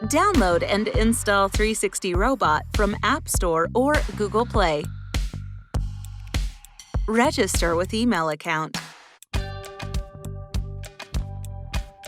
Download and install 360 Robot from App Store or Google Play. Register with email account.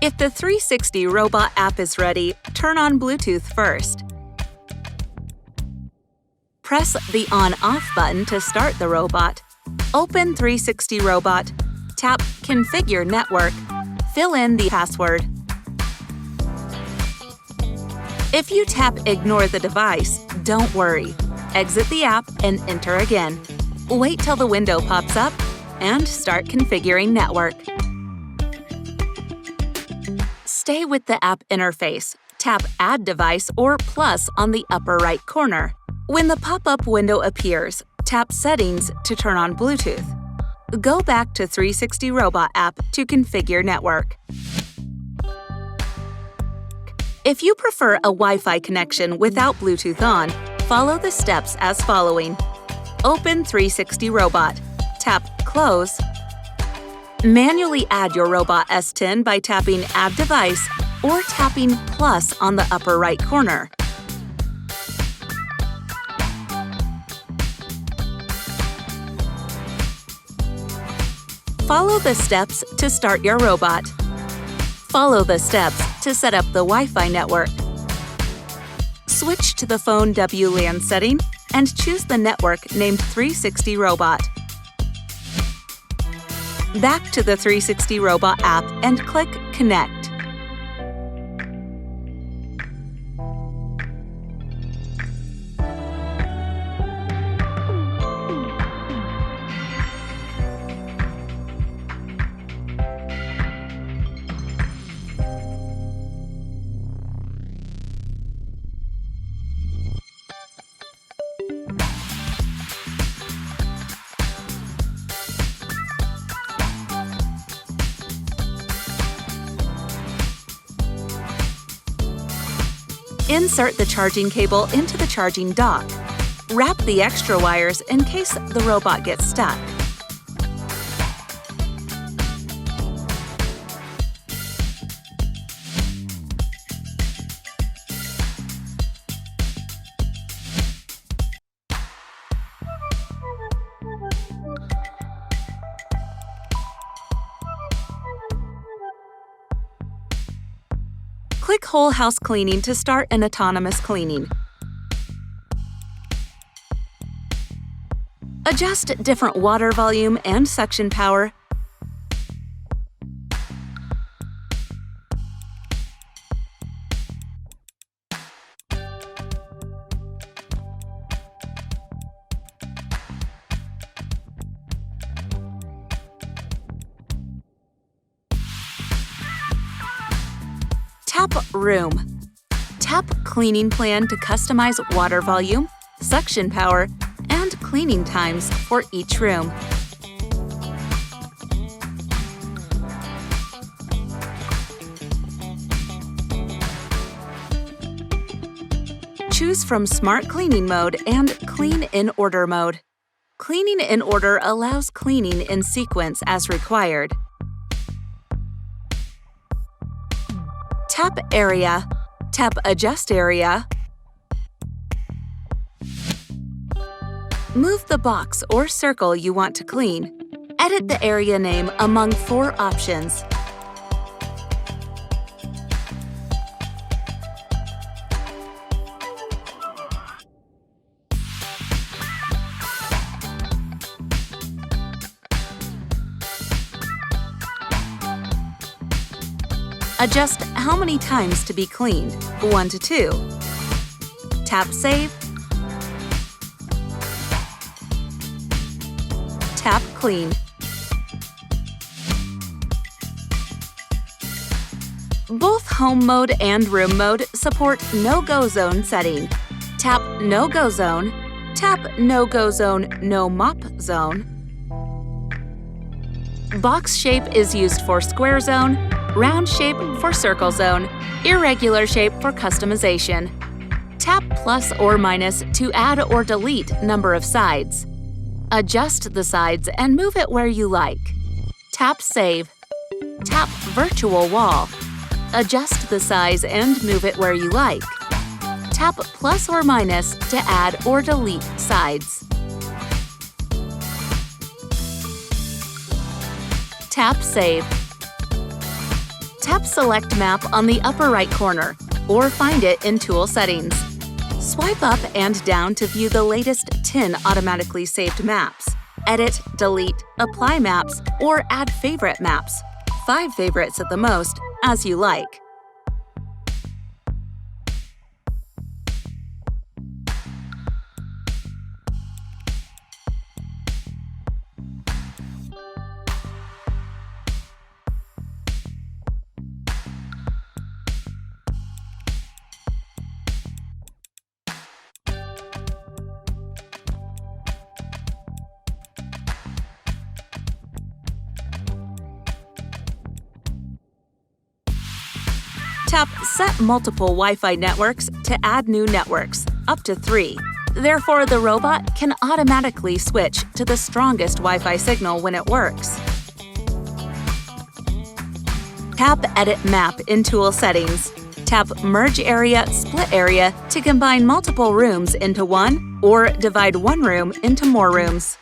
If the 360 Robot app is ready, turn on Bluetooth first. Press the On/Off button to start the robot. Open 360 Robot, tap Configure Network, fill in the password. If you tap Ignore the device, don't worry. Exit the app and enter again. Wait till the window pops up and start configuring network. Stay with the app interface. Tap Add Device or Plus on the upper right corner. When the pop-up window appears, tap Settings to turn on Bluetooth. Go back to 360 Robot app to configure network. If you prefer a Wi-Fi connection without Bluetooth on, follow the steps as following. Open 360 Robot. Tap Close. Manually add your Robot S10 by tapping Add Device or tapping Plus on the upper right corner. Follow the steps to start your robot. Follow the steps to set up the Wi-Fi network. Switch to the phone WLAN setting and choose the network named 360 Robot. Back to the 360 Robot app and click Connect. Insert the charging cable into the charging dock. Wrap the extra wires in case the robot gets stuck. Click Whole House Cleaning to start an autonomous cleaning. Adjust different water volume and suction power. Tap Room. Tap Cleaning Plan to customize water volume, suction power, and cleaning times for each room. Choose from Smart Cleaning Mode and Clean in Order mode. Cleaning in Order allows cleaning in sequence as required. Tap Area. Tap Adjust Area. Move the box or circle you want to clean. Edit the area name among 4 options. Adjust how many times to be cleaned, 1 to 2. Tap Save. Tap Clean. Both Home Mode and Room Mode support No-Go Zone setting. Tap No-Go Zone. Tap No-Go Zone, No Mop Zone. Box shape is used for square zone, round shape for circle zone, irregular shape for customization. Tap plus or minus to add or delete number of sides. Adjust the sides and move it where you like. Tap Save. Tap Virtual Wall. Adjust the size and move it where you like. Tap plus or minus to add or delete sides. Tap Save. Tap Select Map on the upper right corner, or find it in Tool Settings. Swipe up and down to view the latest 10 automatically saved maps. Edit, delete, apply maps, or add favorite maps. 5 favorites at the most, as you like. Tap Set Multiple Wi-Fi Networks to add new networks, up to 3. Therefore, the robot can automatically switch to the strongest Wi-Fi signal when it works. Tap Edit Map in Tool Settings. Tap Merge Area, Split Area to combine multiple rooms into one or divide one room into more rooms.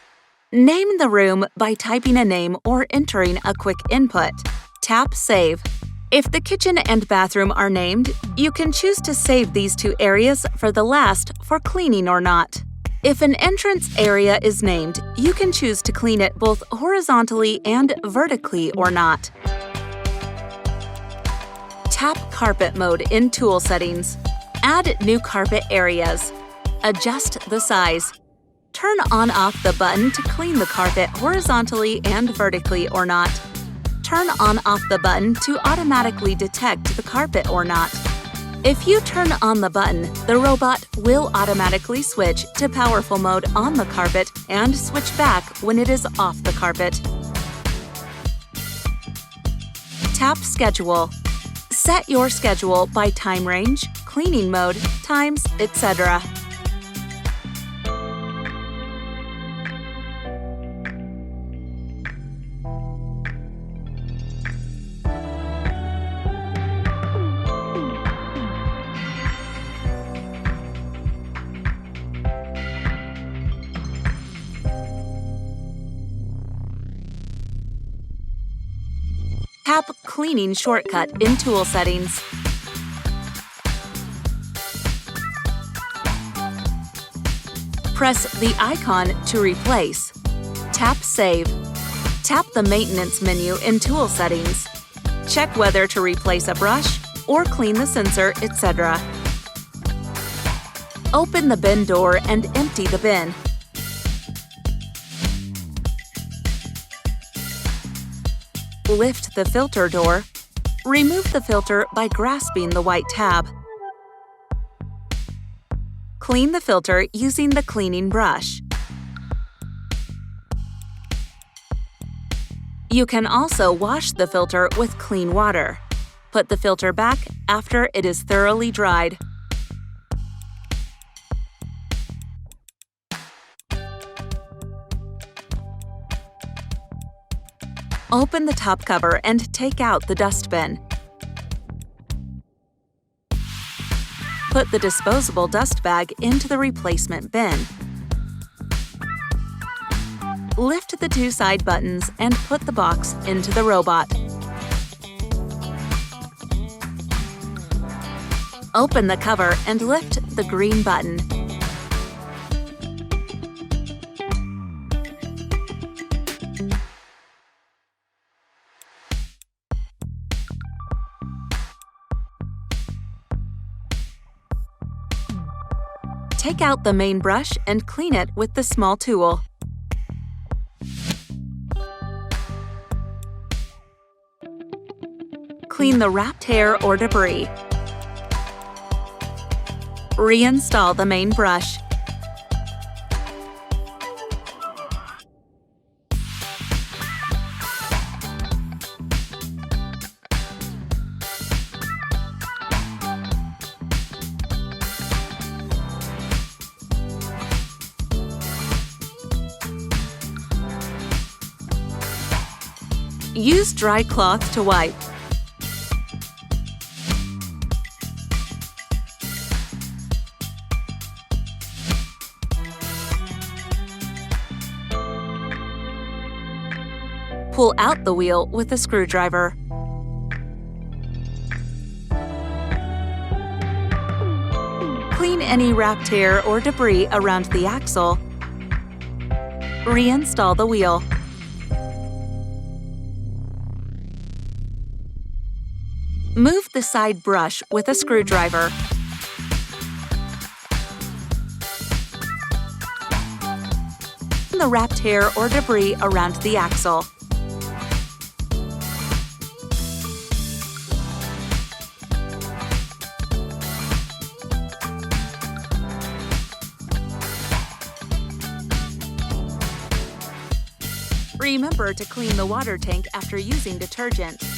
Name the room by typing a name or entering a quick input. Tap Save. If the kitchen and bathroom are named, you can choose to save these 2 areas for the last for cleaning or not. If an entrance area is named, you can choose to clean it both horizontally and vertically or not. Tap Carpet Mode in Tool Settings. Add new carpet areas. Adjust the size. Turn on/off the button to clean the carpet horizontally and vertically or not. Turn on/off the button to automatically detect the carpet or not. If you turn on the button, the robot will automatically switch to powerful mode on the carpet and switch back when it is off the carpet. Tap Schedule. Set your schedule by time range, cleaning mode, times, etc. Tap Cleaning Shortcut in Tool Settings. Press the icon to replace. Tap Save. Tap the Maintenance menu in Tool Settings. Check whether to replace a brush or clean the sensor, etc. Open the bin door and empty the bin. Lift the filter door. Remove the filter by grasping the white tab. Clean the filter using the cleaning brush. You can also wash the filter with clean water. Put the filter back after it is thoroughly dried. Open the top cover and take out the dustbin. Put the disposable dust bag into the replacement bin. Lift the 2 side buttons and put the box into the robot. Open the cover and lift the green button. Take out the main brush and clean it with the small tool. Clean the wrapped hair or debris. Reinstall the main brush. Use dry cloth to wipe. Pull out the wheel with a screwdriver. Clean any wrapped hair or debris around the axle. Reinstall the wheel. Move the side brush with a screwdriver. Clean the wrapped hair or debris around the axle. Remember to clean the water tank after using detergent.